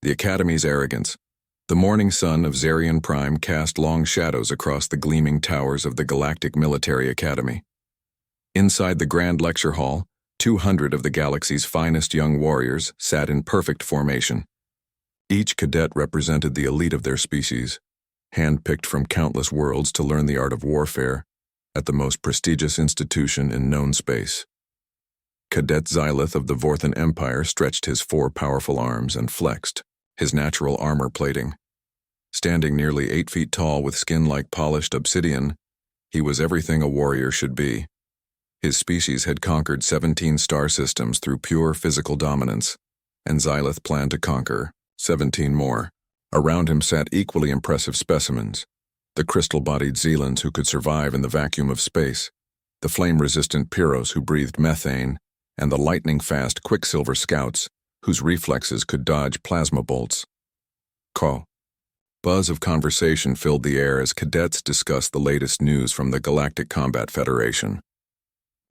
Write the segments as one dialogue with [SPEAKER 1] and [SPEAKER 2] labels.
[SPEAKER 1] The Academy's arrogance. The morning sun of Zarian Prime cast long shadows across the gleaming towers of the Galactic Military Academy. Inside the Grand Lecture Hall, 200 of the galaxy's finest young warriors sat in perfect formation. Each cadet represented the elite of their species, handpicked from countless worlds to learn the art of warfare at the most prestigious institution in known space. Cadet Xylith of the Vorthan Empire stretched his 4 powerful arms and flexed, his natural armor plating. Standing nearly 8 feet tall with skin like polished obsidian, he was everything a warrior should be. His species had conquered 17 star systems through pure physical dominance, and Xylith planned to conquer 17 more. Around him sat equally impressive specimens, the crystal-bodied Zealans who could survive in the vacuum of space, the flame-resistant Pyros who breathed methane, and the lightning-fast Quicksilver Scouts whose reflexes could dodge plasma bolts. Buzz of conversation filled the air as cadets discussed the latest news from the Galactic Combat Federation.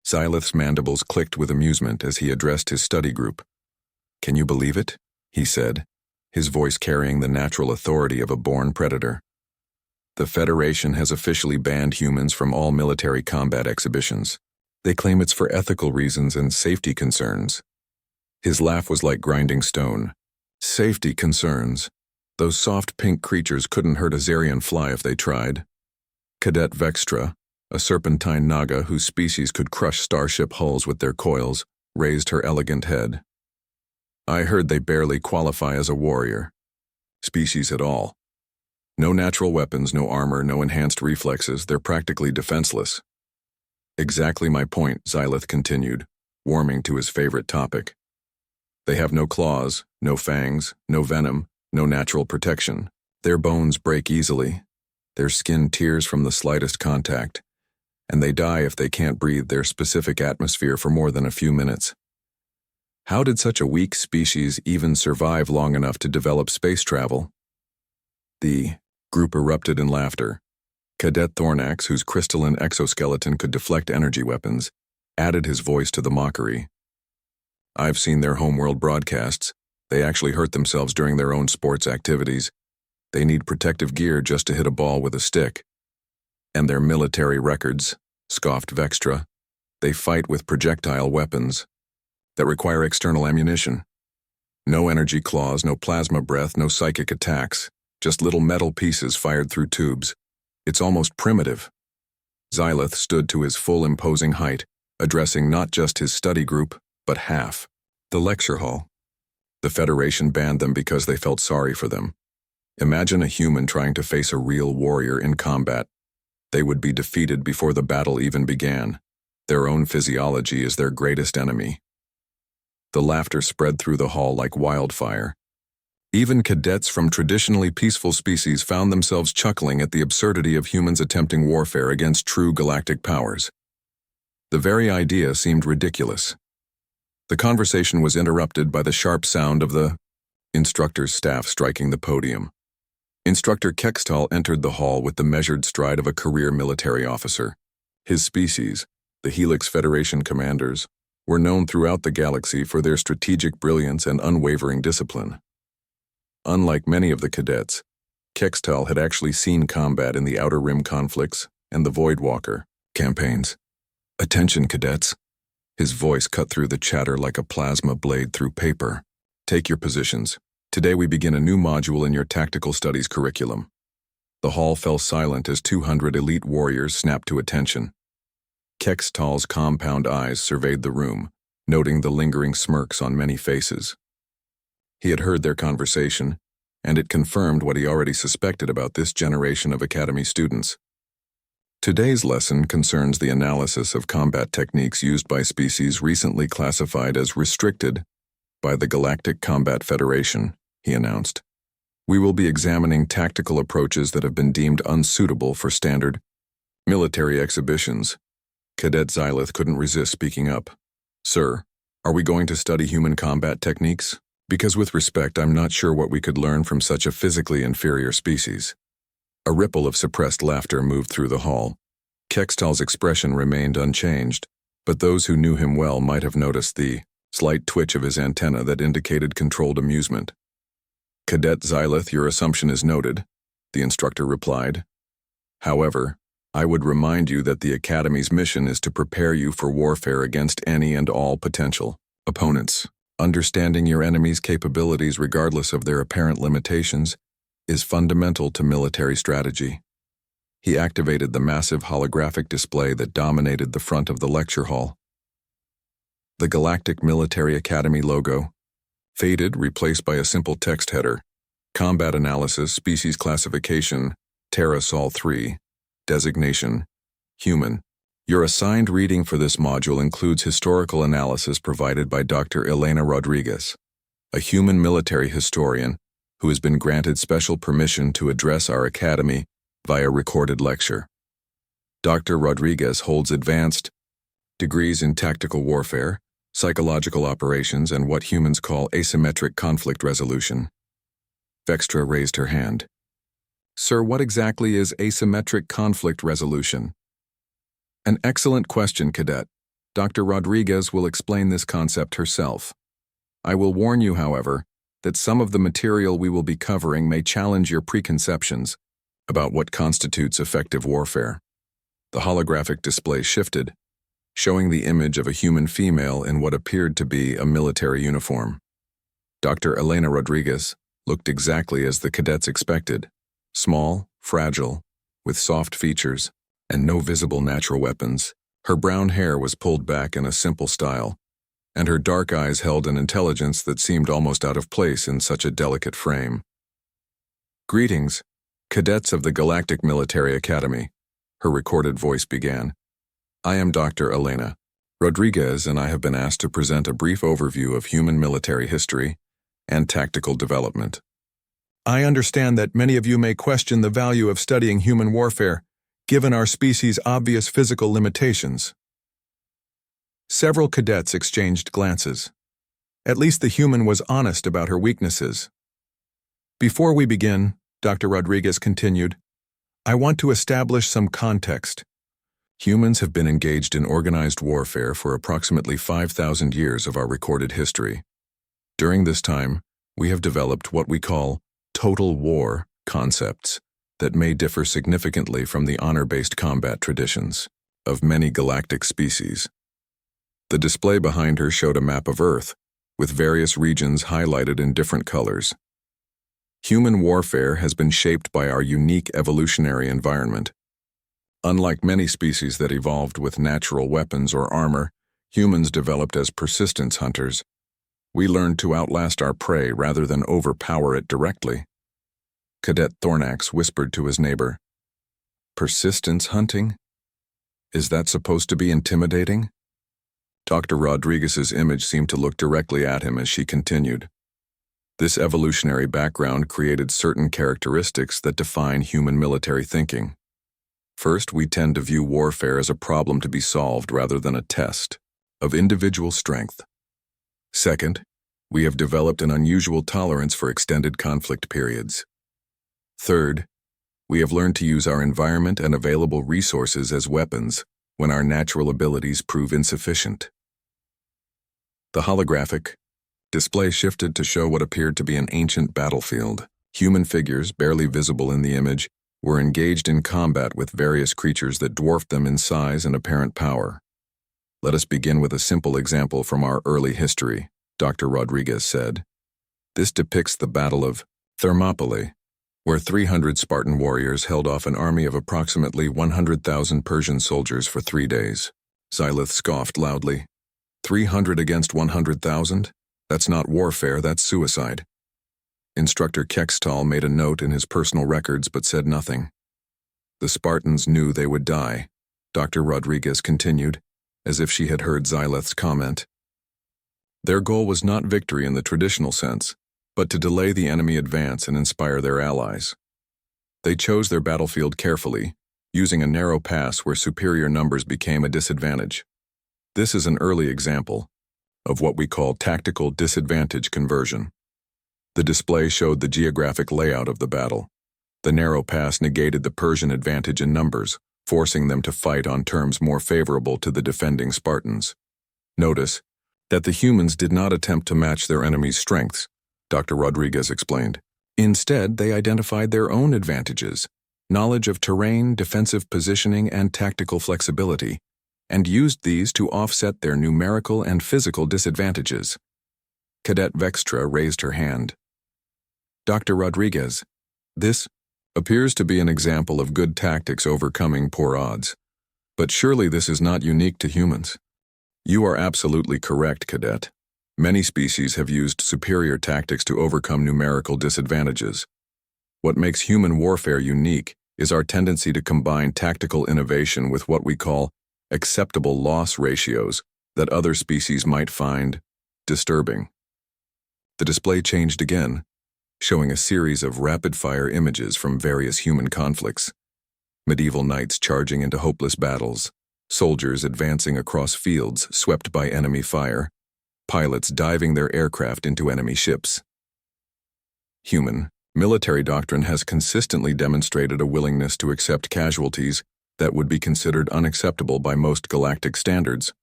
[SPEAKER 1] Xylith's mandibles clicked with amusement as he addressed his study group. "Can you believe it?" he said, his voice carrying the natural authority of a born predator. "The Federation has officially banned humans from all military combat exhibitions. They claim it's for ethical reasons and safety concerns." His laugh was like grinding stone. Safety concerns. Those soft pink creatures couldn't hurt a Zarian fly if they tried. Cadet Vextra, a serpentine naga whose species could crush starship hulls with their coils, raised her elegant head. "I heard they barely qualify as a warrior species at all. No natural weapons, no armor, no enhanced reflexes, they're practically defenseless." "Exactly my point," Xylith continued, warming to his favorite topic. "They have no claws, no fangs, no venom, no natural protection. Their bones break easily, their skin tears from the slightest contact, and they die if they can't breathe their specific atmosphere for more than a few minutes. How did such a weak species even survive long enough to develop space travel?" The group erupted in laughter. Cadet Thornax, whose crystalline exoskeleton could deflect energy weapons, added his voice to the mockery. "I've seen their homeworld broadcasts. They actually hurt themselves during their own sports activities. They need protective gear just to hit a ball with a stick." "And their military records," scoffed Vextra. "They fight with projectile weapons that require external ammunition. No energy claws, no plasma breath, no psychic attacks, just little metal pieces fired through tubes. It's almost primitive." Xylith stood to his full imposing height, addressing not just his study group, but half. The lecture hall. The Federation banned them because they felt sorry for them. Imagine a human trying to face a real warrior in combat. They would be defeated before the battle even began. Their own physiology is their greatest enemy. The laughter spread through the hall like wildfire. Even cadets from traditionally peaceful species found themselves chuckling at the absurdity of humans attempting warfare against true galactic powers. The very idea seemed ridiculous. The conversation was interrupted by the sharp sound of the instructor's staff striking the podium. Instructor Kextal entered the hall with the measured stride of a career military officer. His species, the Helix Federation commanders, were known throughout the galaxy for their strategic brilliance and unwavering discipline. Unlike many of the cadets, Kextal had actually seen combat in the Outer Rim conflicts and the Voidwalker campaigns. "Attention, cadets." His voice cut through the chatter like a plasma blade through paper. "Take your positions. Today we begin a new module in your tactical studies curriculum." The hall fell silent as 200 elite warriors snapped to attention. Kextal's compound eyes surveyed the room, noting the lingering smirks on many faces. He had heard their conversation, and it confirmed what he already suspected about this generation of Academy students. Today's lesson concerns the analysis of combat techniques used by species recently classified as restricted by the Galactic Combat Federation, he announced. "We will be examining tactical approaches that have been deemed unsuitable for standard military exhibitions." Cadet Xylith couldn't resist speaking up. "Sir, are we going to study human combat techniques? Because with respect, I'm not sure what we could learn from such a physically inferior species." A ripple of suppressed laughter moved through the hall. Kextal's expression remained unchanged, but those who knew him well might have noticed the slight twitch of his antenna that indicated controlled amusement. Cadet Xylith, your assumption is noted, the instructor replied. However, I would remind you that the Academy's mission is to prepare you for warfare against any and all potential opponents. Understanding your enemy's capabilities regardless of their apparent limitations is fundamental to military strategy. He activated the massive holographic display that dominated the front of the lecture hall. The Galactic Military Academy logo faded, replaced by a simple text header. Combat Analysis, Species Classification, Terra Sol 3, Designation, Human. Your assigned reading for this module includes historical analysis provided by Dr. Elena Rodriguez, a human military historian who has been granted special permission to address our academy via recorded lecture. Dr. Rodriguez holds advanced degrees in tactical warfare, psychological operations, and what humans call asymmetric conflict resolution. Vextra raised her hand. Sir, what exactly is asymmetric conflict resolution? An excellent question, Cadet. Dr. Rodriguez will explain this concept herself. I will warn you, however, that some of the material we will be covering may challenge your preconceptions about what constitutes effective warfare. The holographic display shifted, showing the image of a human female in what appeared to be a military uniform. Dr. Elena Rodriguez looked exactly as the cadets expected, small, fragile, with soft features, and no visible natural weapons. Her brown hair was pulled back in a simple style, and her dark eyes held an intelligence that seemed almost out of place in such a delicate frame. Greetings, cadets of the Galactic Military Academy, her recorded voice began. I am Dr. Elena Rodriguez, and I have been asked to present a brief overview of human military history and tactical development. I understand that many of you may question the value of studying human warfare, given our species' obvious physical limitations. Several cadets exchanged glances. At least the human was honest about her weaknesses. Before we begin, Dr. Rodriguez continued, I want to establish some context. Humans have been engaged in organized warfare for approximately 5,000 years of our recorded history. During this time, we have developed what we call total war concepts that may differ significantly from the honor-based combat traditions of many galactic species. The display behind her showed a map of Earth, with various regions highlighted in different colors. Human warfare has been shaped by our unique evolutionary environment. Unlike many species that evolved with natural weapons or armor, humans developed as persistence hunters. We learned to outlast our prey rather than overpower it directly. Cadet Thornax whispered to his neighbor, Persistence hunting? Is that supposed to be intimidating? Dr. Rodriguez's image seemed to look directly at him as she continued. This evolutionary background created certain characteristics that define human military thinking. First, we tend to view warfare as a problem to be solved rather than a test of individual strength. Second, we have developed an unusual tolerance for extended conflict periods. Third, we have learned to use our environment and available resources as weapons when our natural abilities prove insufficient. The holographic display shifted to show what appeared to be an ancient battlefield. Human figures, barely visible in the image, were engaged in combat with various creatures that dwarfed them in size and apparent power. Let us begin with a simple example from our early history, Dr. Rodriguez said. This depicts the Battle of Thermopylae, where 300 Spartan warriors held off an army of approximately 100,000 Persian soldiers for 3 days. Xylith scoffed loudly. 300 against 100,000? That's not warfare, that's suicide. Instructor Kextal made a note in his personal records but said nothing. The Spartans knew they would die, Dr. Rodriguez continued, as if she had heard Xylith's comment. Their goal was not victory in the traditional sense, but to delay the enemy advance and inspire their allies. They chose their battlefield carefully, using a narrow pass where superior numbers became a disadvantage. This is an early example of what we call tactical disadvantage conversion. The display showed the geographic layout of the battle. The narrow pass negated the Persian advantage in numbers, forcing them to fight on terms more favorable to the defending Spartans. Notice that the humans did not attempt to match their enemy's strengths, Dr. Rodriguez explained. Instead, they identified their own advantages, knowledge of terrain, defensive positioning, and tactical flexibility, and used these to offset their numerical and physical disadvantages. Cadet Vextra raised her hand. Dr. Rodriguez, this appears to be an example of good tactics overcoming poor odds. But surely this is not unique to humans. You are absolutely correct, Cadet. Many species have used superior tactics to overcome numerical disadvantages. What makes human warfare unique is our tendency to combine tactical innovation with what we call acceptable loss ratios that other species might find disturbing. The display changed again, showing a series of rapid-fire images from various human conflicts. Medieval knights charging into hopeless battles, soldiers advancing across fields swept by enemy fire, pilots diving their aircraft into enemy ships. Human military doctrine has consistently demonstrated a willingness to accept casualties that would be considered unacceptable by most galactic standards,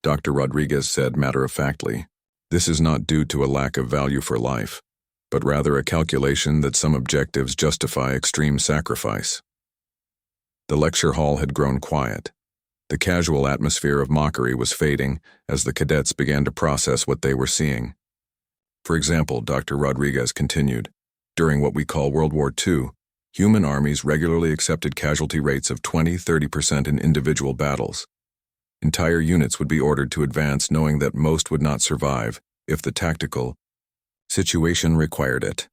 [SPEAKER 1] Dr. Rodriguez said matter-of-factly. This is not due to a lack of value for life, but rather a calculation that some objectives justify extreme sacrifice. The lecture hall had grown quiet. The casual atmosphere of mockery was fading as the cadets began to process what they were seeing. For example, Dr. Rodriguez continued, during what we call World War II, human armies regularly accepted casualty rates of 20–30% in individual battles. Entire units would be ordered to advance knowing that most would not survive if the tactical situation required it.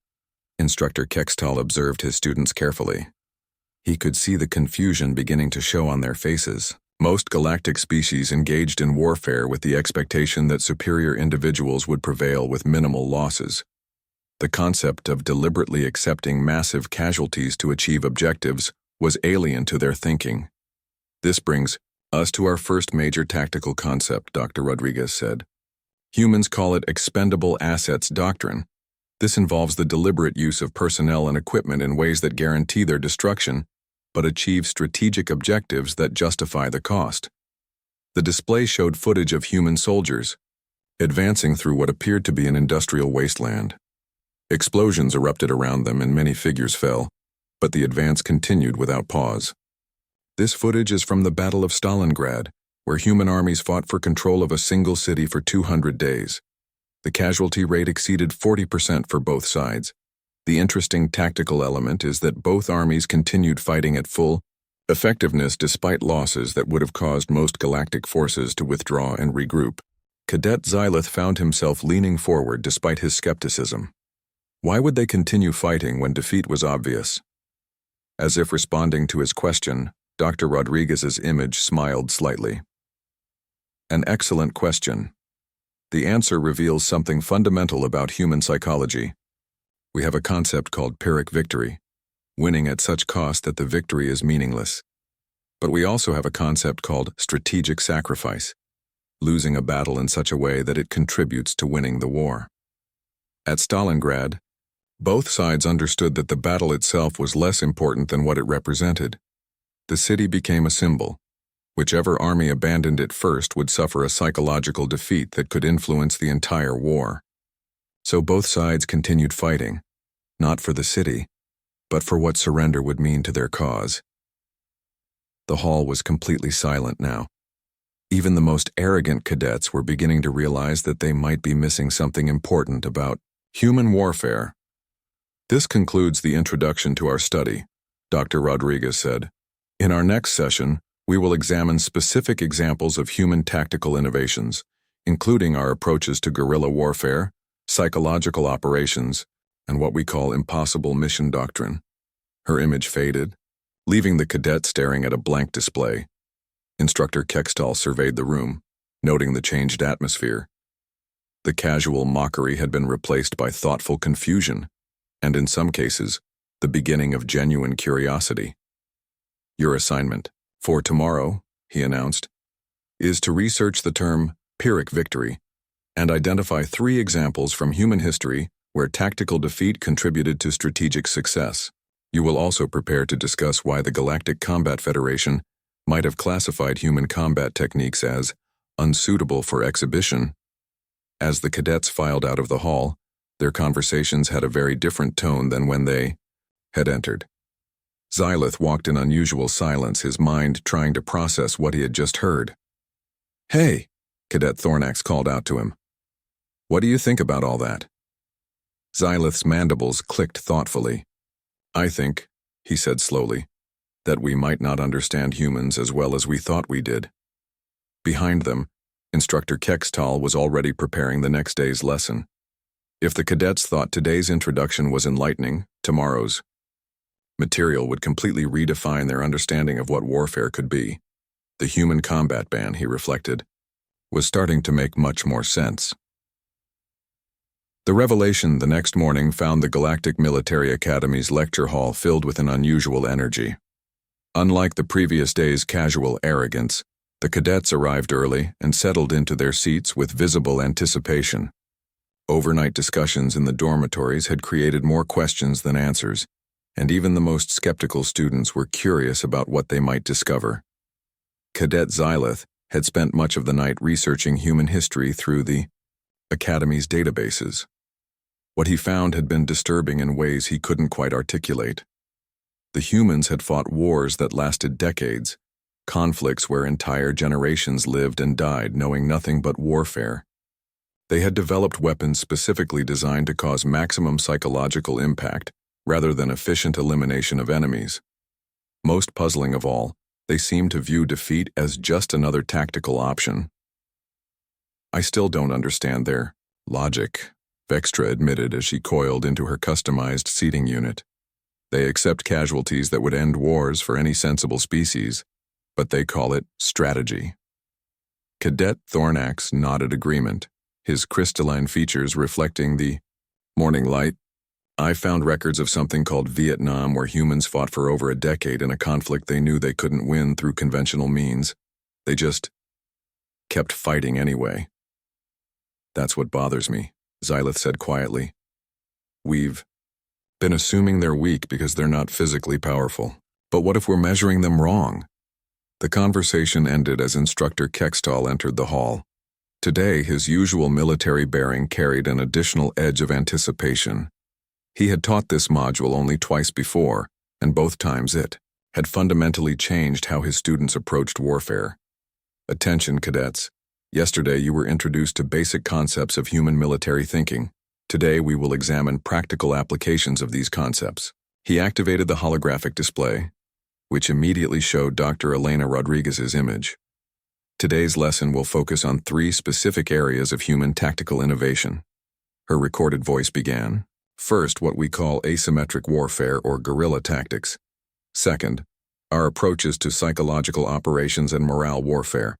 [SPEAKER 1] Instructor Kextal observed his students carefully. He could see the confusion beginning to show on their faces. Most galactic species engaged in warfare with the expectation that superior individuals would prevail with minimal losses. The concept of deliberately accepting massive casualties to achieve objectives was alien to their thinking. This brings us to our first major tactical concept, Dr. Rodriguez said. Humans call it expendable assets doctrine. This involves the deliberate use of personnel and equipment in ways that guarantee their destruction, but achieve strategic objectives that justify the cost. The display showed footage of human soldiers advancing through what appeared to be an industrial wasteland. Explosions erupted around them and many figures fell, but the advance continued without pause. This footage is from the Battle of Stalingrad, where human armies fought for control of a single city for 200 days. The casualty rate exceeded 40% for both sides. The interesting tactical element is that both armies continued fighting at full effectiveness despite losses that would have caused most galactic forces to withdraw and regroup. Cadet Xylith found himself leaning forward despite his skepticism. Why would they continue fighting when defeat was obvious? As if responding to his question, Dr. Rodriguez's image smiled slightly. An excellent question. The answer reveals something fundamental about human psychology. We have a concept called Pyrrhic victory, winning at such cost that the victory is meaningless. But we also have a concept called strategic sacrifice, losing a battle in such a way that it contributes to winning the war. At Stalingrad, both sides understood that the battle itself was less important than what it represented. The city became a symbol. Whichever army abandoned it first would suffer a psychological defeat that could influence the entire war. So both sides continued fighting, not for the city, but for what surrender would mean to their cause. The hall was completely silent now. Even the most arrogant cadets were beginning to realize that they might be missing something important about human warfare. This concludes the introduction to our study, Dr. Rodriguez said. In our next session, we will examine specific examples of human tactical innovations, including our approaches to guerrilla warfare, psychological operations, and what we call impossible mission doctrine. Her image faded, leaving the cadet staring at a blank display. Instructor Kextal surveyed the room, noting the changed atmosphere. The casual mockery had been replaced by thoughtful confusion, and in some cases, the beginning of genuine curiosity. Your assignment for tomorrow, he announced, is to research the term Pyrrhic victory and identify 3 examples from human history where tactical defeat contributed to strategic success. You will also prepare to discuss why the Galactic Combat Federation might have classified human combat techniques as unsuitable for exhibition. As the cadets filed out of the hall, Their conversations had a very different tone than when they had entered. Xylith walked in unusual silence, his mind trying to process what he had just heard. "Hey," Cadet Thornax called out to him. "What do you think about all that?" Xylith's mandibles clicked thoughtfully. "I think," he said slowly, "that we might not understand humans as well as we thought we did." Behind them, Instructor Kextal was already preparing the next day's lesson. If the cadets thought today's introduction was enlightening, tomorrow's material would completely redefine their understanding of what warfare could be. The human combat ban, he reflected, was starting to make much more sense. The revelation the next morning found the Galactic Military Academy's lecture hall filled with an unusual energy. Unlike the previous day's casual arrogance, the cadets arrived early and settled into their seats with visible anticipation. Overnight discussions in the dormitories had created more questions than answers, and even the most skeptical students were curious about what they might discover. Cadet Xylith had spent much of the night researching human history through the Academy's databases. What he found had been disturbing in ways he couldn't quite articulate. The humans had fought wars that lasted decades, conflicts where entire generations lived and died knowing nothing but warfare. They had developed weapons specifically designed to cause maximum psychological impact rather than efficient elimination of enemies. Most puzzling of all, they seemed to view defeat as just another tactical option. "I still don't understand their logic," Vextra admitted as she coiled into her customized seating unit. "They accept casualties that would end wars for any sensible species, but they call it strategy." Cadet Thornax nodded agreement, his crystalline features reflecting the morning light. "I found records of something called Vietnam where humans fought for over a decade in a conflict they knew they couldn't win through conventional means. They just kept fighting anyway." "That's what bothers me," Xylith said quietly. "We've been assuming they're weak because they're not physically powerful. But what if we're measuring them wrong?" The conversation ended as Instructor Kextal entered the hall. Today, his usual military bearing carried an additional edge of anticipation. He had taught this module only twice before, and both times it had fundamentally changed how his students approached warfare. "Attention, cadets. Yesterday you were introduced to basic concepts of human military thinking. Today we will examine practical applications of these concepts." He activated the holographic display, which immediately showed Dr. Elena Rodriguez's image. Today's lesson will focus on 3 specific areas of human tactical innovation. Her recorded voice began. First, what we call asymmetric warfare or guerrilla tactics. Second, our approaches to psychological operations and morale warfare.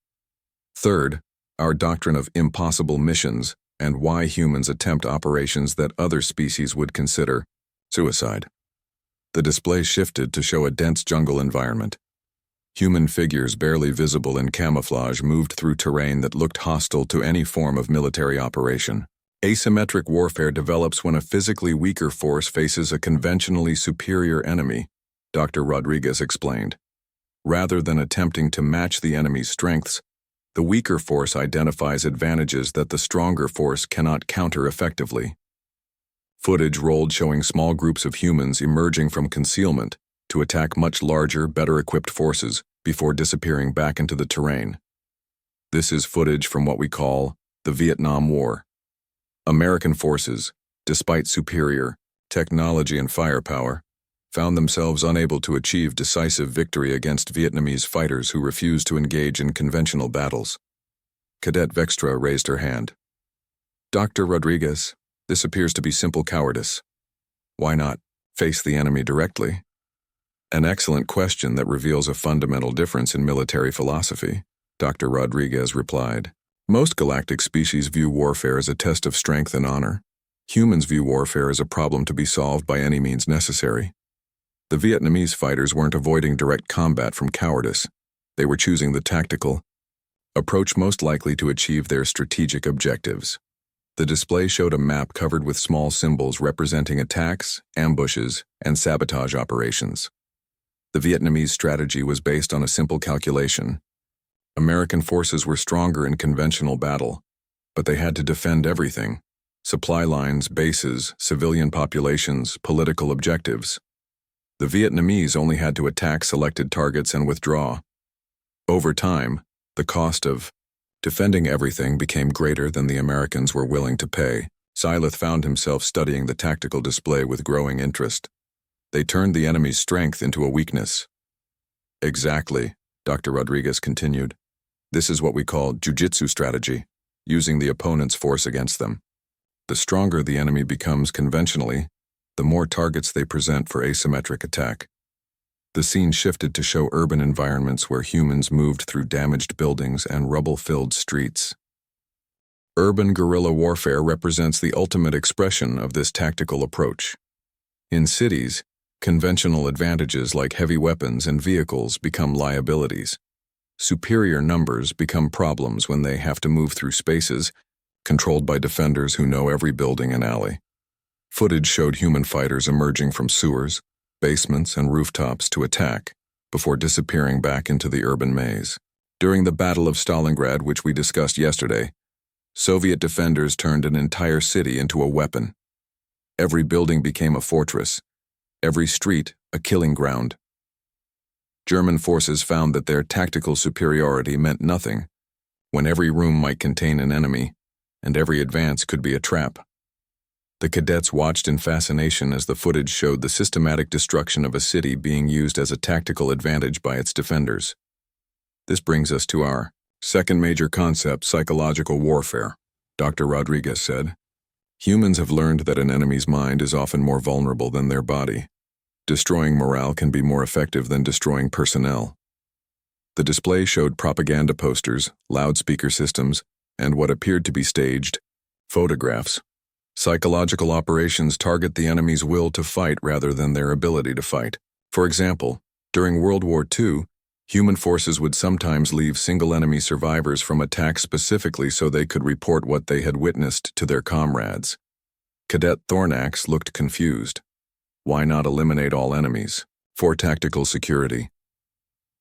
[SPEAKER 1] Third, our doctrine of impossible missions and why humans attempt operations that other species would consider suicide. The display shifted to show a dense jungle environment. Human figures barely visible in camouflage moved through terrain that looked hostile to any form of military operation. Asymmetric warfare develops when a physically weaker force faces a conventionally superior enemy, Dr. Rodriguez explained. Rather than attempting to match the enemy's strengths, the weaker force identifies advantages that the stronger force cannot counter effectively. Footage rolled showing small groups of humans emerging from concealment to attack much larger, better-equipped forces before disappearing back into the terrain. This is footage from what we call the Vietnam War. American forces, despite superior technology and firepower, found themselves unable to achieve decisive victory against Vietnamese fighters who refused to engage in conventional battles. Cadet Vextra raised her hand. "Dr. Rodriguez, this appears to be simple cowardice. Why not face the enemy directly?" "An excellent question that reveals a fundamental difference in military philosophy," Dr. Rodriguez replied. "Most galactic species view warfare as a test of strength and honor. Humans view warfare as a problem to be solved by any means necessary. The Vietnamese fighters weren't avoiding direct combat from cowardice. They were choosing the tactical approach most likely to achieve their strategic objectives." The display showed a map covered with small symbols representing attacks, ambushes, and sabotage operations. The Vietnamese strategy was based on a simple calculation. American forces were stronger in conventional battle, but they had to defend everything. supply lines, bases, civilian populations, political objectives. The Vietnamese only had to attack selected targets and withdraw. Over time, the cost of defending everything became greater than the Americans were willing to pay. Syleth found himself studying the tactical display with growing interest. They turned the enemy's strength into a weakness. Exactly, Dr. Rodriguez continued. This is what we call jujitsu strategy, using the opponent's force against them. The stronger the enemy becomes conventionally, the more targets they present for asymmetric attack. The scene shifted to show urban environments where humans moved through damaged buildings and rubble-filled streets. Urban guerrilla warfare represents the ultimate expression of this tactical approach. In cities, conventional advantages like heavy weapons and vehicles become liabilities. Superior numbers become problems when they have to move through spaces controlled by defenders who know every building and alley. Footage showed human fighters emerging from sewers, basements, and rooftops to attack before disappearing back into the urban maze. During the Battle of Stalingrad, which we discussed yesterday, Soviet defenders turned an entire city into a weapon. Every building became a fortress, every street a killing ground. German forces found that their tactical superiority meant nothing when every room might contain an enemy and every advance could be a trap. The cadets watched in fascination as the footage showed the systematic destruction of a city being used as a tactical advantage by its defenders. This brings us to our second major concept, psychological warfare, Dr. Rodriguez said. Humans have learned that an enemy's mind is often more vulnerable than their body. Destroying morale can be more effective than destroying personnel. The display showed propaganda posters, loudspeaker systems, and what appeared to be staged photographs. Psychological operations target the enemy's will to fight rather than their ability to fight. For example, during World War II, human forces would sometimes leave single enemy survivors from attacks specifically so they could report what they had witnessed to their comrades. Cadet Thornax looked confused. Why not eliminate all enemies? For tactical security.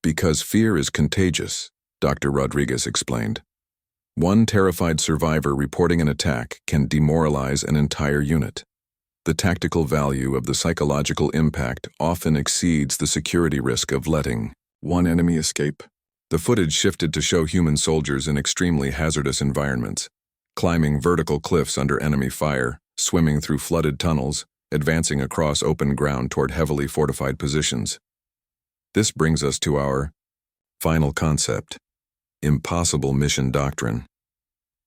[SPEAKER 1] Because fear is contagious, Dr. Rodriguez explained. One terrified survivor reporting an attack can demoralize an entire unit. The tactical value of the psychological impact often exceeds the security risk of letting one enemy escape. The footage shifted to show human soldiers in extremely hazardous environments, climbing vertical cliffs under enemy fire, swimming through flooded tunnels, advancing across open ground toward heavily fortified positions. This brings us to our final concept. Impossible mission doctrine.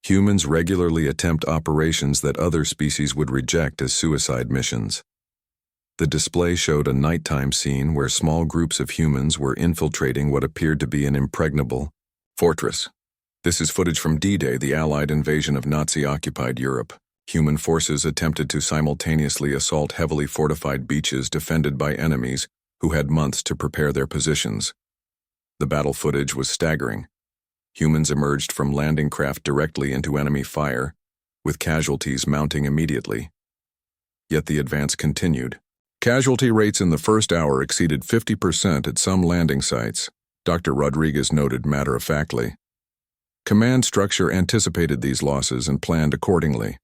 [SPEAKER 1] Humans regularly attempt operations that other species would reject as suicide missions. The display showed a nighttime scene where small groups of humans were infiltrating what appeared to be an impregnable fortress. This is footage from D-Day, the Allied invasion of Nazi-occupied Europe. Human forces attempted to simultaneously assault heavily fortified beaches defended by enemies who had months to prepare their positions. The battle footage was staggering. Humans emerged from landing craft directly into enemy fire, with casualties mounting immediately. Yet the advance continued. Casualty rates in the first hour exceeded 50% at some landing sites, Dr. Rodriguez noted matter-of-factly. Command structure anticipated these losses and planned accordingly.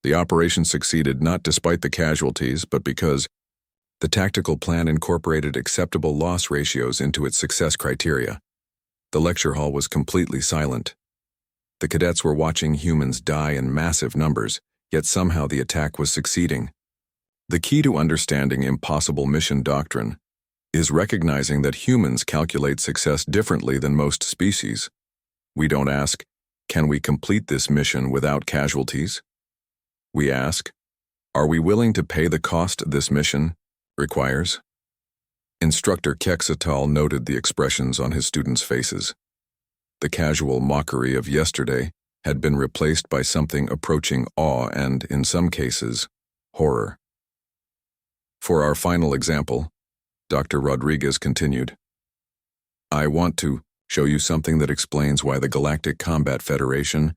[SPEAKER 1] The operation succeeded not despite the casualties, but because the tactical plan incorporated acceptable loss ratios into its success criteria. The lecture hall was completely silent. The cadets were watching humans die in massive numbers, yet somehow the attack was succeeding. The key to understanding impossible mission doctrine is recognizing that humans calculate success differently than most species. We don't ask, can we complete this mission without casualties? We ask, are we willing to pay the cost this mission requires? Instructor Kexatal noted the expressions on his students' faces. The casual mockery of yesterday had been replaced by something approaching awe and, in some cases, horror. For our final example, Dr. Rodriguez continued, I want to show you something that explains why the Galactic Combat Federation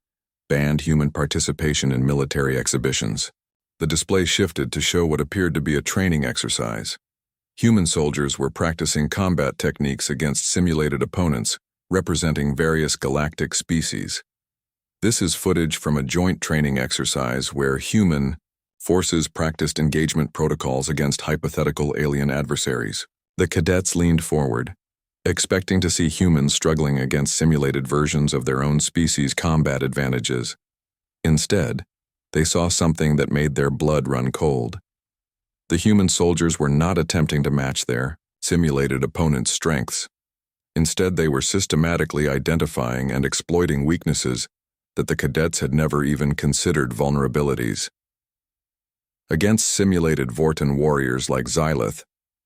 [SPEAKER 1] banned human participation in military exhibitions. The display shifted to show what appeared to be a training exercise. Human soldiers were practicing combat techniques against simulated opponents, representing various galactic species. This is footage from a joint training exercise where human forces practiced engagement protocols against hypothetical alien adversaries. The cadets leaned forward, expecting to see humans struggling against simulated versions of their own species' combat advantages. Instead, they saw something that made their blood run cold. The human soldiers were not attempting to match their simulated opponents' strengths. Instead, they were systematically identifying and exploiting weaknesses that the cadets had never even considered vulnerabilities. Against simulated Vorten warriors like Xylith,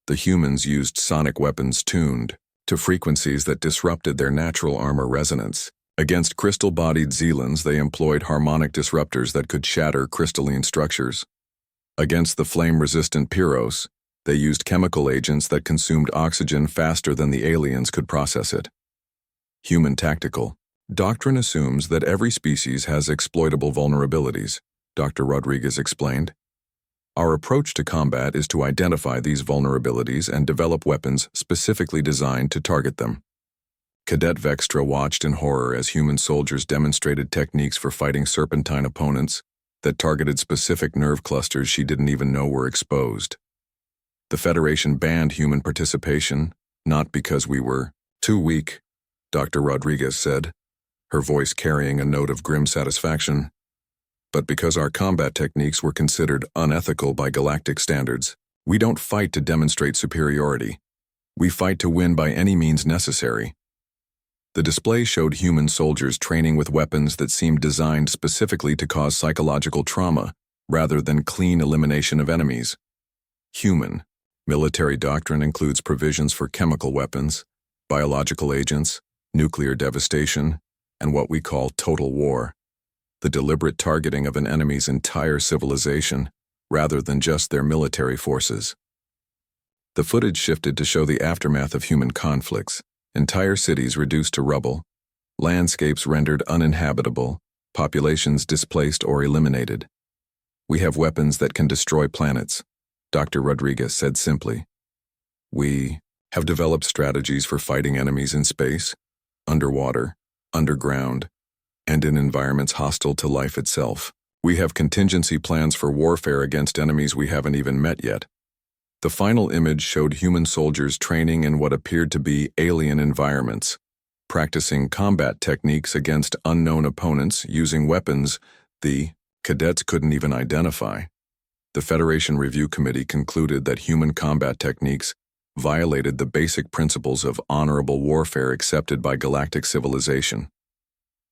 [SPEAKER 1] the humans used sonic weapons tuned to frequencies that disrupted their natural armor resonance. Against crystal-bodied Zealans, they employed harmonic disruptors that could shatter crystalline structures. Against the flame-resistant Pyros, they used chemical agents that consumed oxygen faster than the aliens could process it. Human tactical doctrine assumes that every species has exploitable vulnerabilities, Dr. Rodriguez explained. Our approach to combat is to identify these vulnerabilities and develop weapons specifically designed to target them. Cadet Vextra watched in horror as human soldiers demonstrated techniques for fighting serpentine opponents that targeted specific nerve clusters she didn't even know were exposed. The Federation banned human participation, not because we were too weak, Dr. Rodriguez said, her voice carrying a note of grim satisfaction, but because our combat techniques were considered unethical by galactic standards. We don't fight to demonstrate superiority. We fight to win by any means necessary. The display showed human soldiers training with weapons that seemed designed specifically to cause psychological trauma, rather than clean elimination of enemies. Human military doctrine includes provisions for chemical weapons, biological agents, nuclear devastation, and what we call total war, the deliberate targeting of an enemy's entire civilization, rather than just their military forces. The footage shifted to show the aftermath of human conflicts. Entire cities reduced to rubble, landscapes rendered uninhabitable, populations displaced or eliminated. We have weapons that can destroy planets, Dr. Rodriguez said simply. We have developed strategies for fighting enemies in space, underwater, underground, and in environments hostile to life itself. We have contingency plans for warfare against enemies we haven't even met yet. The final image showed human soldiers training in what appeared to be alien environments, practicing combat techniques against unknown opponents using weapons the cadets couldn't even identify. The Federation Review Committee concluded that human combat techniques violated the basic principles of honorable warfare accepted by galactic civilization.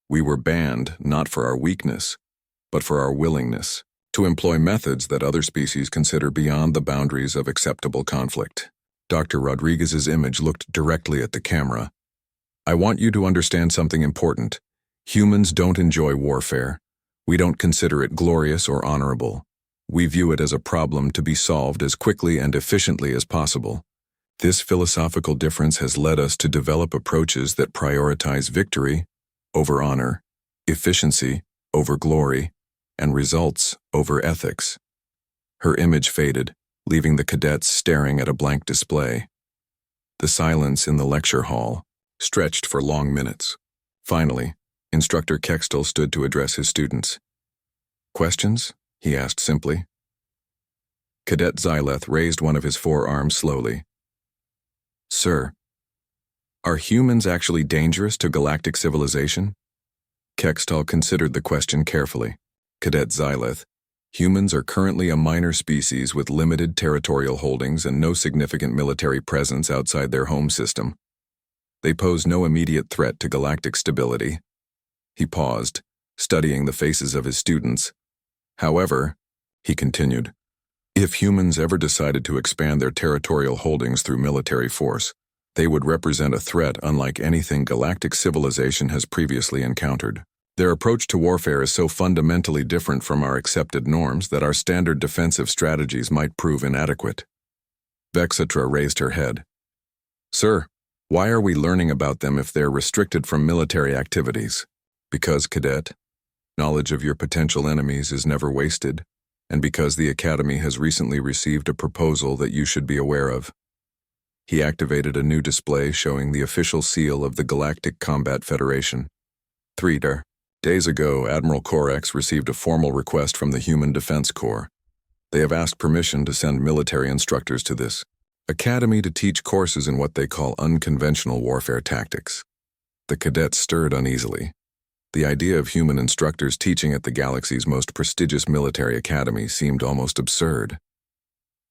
[SPEAKER 1] We were banned not for our weakness, but for our willingness to employ methods that other species consider beyond the boundaries of acceptable conflict. Dr. Rodriguez's image looked directly at the camera. I want you to understand something important. Humans don't enjoy warfare. We don't consider it glorious or honorable. We view it as a problem to be solved as quickly and efficiently as possible. This philosophical difference has led us to develop approaches that prioritize victory over honor, efficiency over glory, and results over ethics. Her image faded, leaving the cadets staring at a blank display. The silence in the lecture hall stretched for long minutes. Finally, Instructor Kextel stood to address his students. Questions? He asked simply. Cadet Xylith raised one of his forearms slowly. Sir, are humans actually dangerous to galactic civilization? Kextel considered the question carefully. Cadet Xylith, humans are currently a minor species with limited territorial holdings and no significant military presence outside their home system. They pose no immediate threat to galactic stability. He paused, studying the faces of his students. However, he continued, if humans ever decided to expand their territorial holdings through military force, they would represent a threat unlike anything galactic civilization has previously encountered. Their approach to warfare is so fundamentally different from our accepted norms that our standard defensive strategies might prove inadequate. Vexatra raised her head. Sir, why are we learning about them if they're restricted from military activities? Because, Cadet, knowledge of your potential enemies is never wasted, and because the Academy has recently received a proposal that you should be aware of. He activated a new display showing the official seal of the Galactic Combat Federation. 3. Days ago, Admiral Corex received a formal request from the Human Defense Corps. They have asked permission to send military instructors to this academy to teach courses in what they call unconventional warfare tactics. The cadets stirred uneasily. The idea of human instructors teaching at the galaxy's most prestigious military academy seemed almost absurd.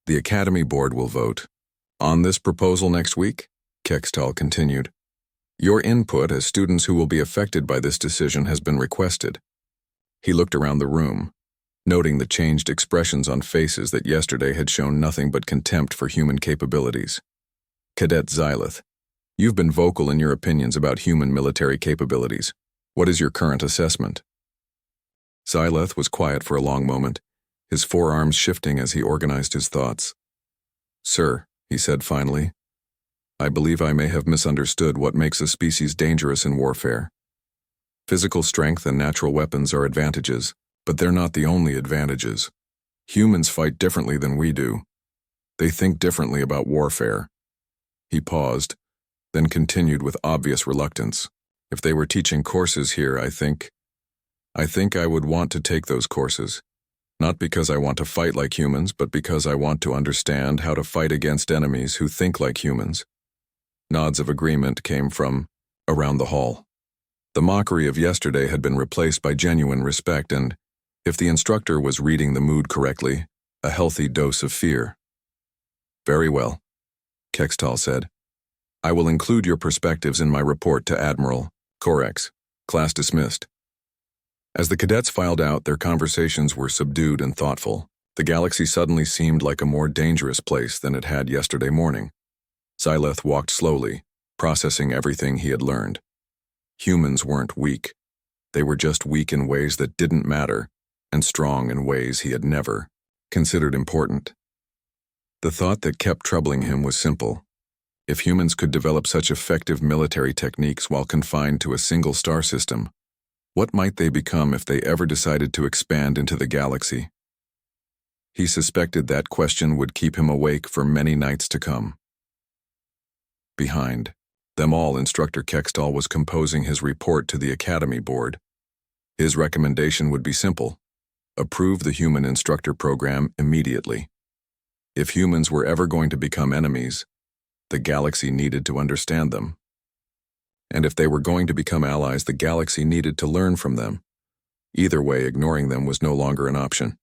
[SPEAKER 1] The Academy Board will vote on this proposal next week, Kextal continued. Your input as students who will be affected by this decision has been requested. He looked around the room, noting the changed expressions on faces that yesterday had shown nothing but contempt for human capabilities. Cadet Xylith, you've been vocal in your opinions about human military capabilities. What is your current assessment? Xylith was quiet for a long moment, his forearms shifting as he organized his thoughts. Sir, he said finally, I believe I may have misunderstood what makes a species dangerous in warfare. Physical strength and natural weapons are advantages, but they're not the only advantages. Humans fight differently than we do. They think differently about warfare. He paused, then continued with obvious reluctance. If they were teaching courses here, I think I would want to take those courses. Not because I want to fight like humans, but because I want to understand how to fight against enemies who think like humans. Nods of agreement came from around the hall. The mockery of yesterday had been replaced by genuine respect and, if the instructor was reading the mood correctly, a healthy dose of fear. Very well, Kextal said. I will include your perspectives in my report to Admiral Corex. Class dismissed. As the cadets filed out, their conversations were subdued and thoughtful. The galaxy suddenly seemed like a more dangerous place than it had yesterday morning. Xylith walked slowly, processing everything he had learned. Humans weren't weak. They were just weak in ways that didn't matter, and strong in ways he had never considered important. The thought that kept troubling him was simple. If humans could develop such effective military techniques while confined to a single star system, what might they become if they ever decided to expand into the galaxy? He suspected that question would keep him awake for many nights to come. Behind them all, Instructor Kextal was composing his report to the Academy Board. His recommendation would be simple: approve the human instructor program immediately. If humans were ever going to become enemies, the galaxy needed to understand them. And if they were going to become allies, the galaxy needed to learn from them. Either way, ignoring them was no longer an option.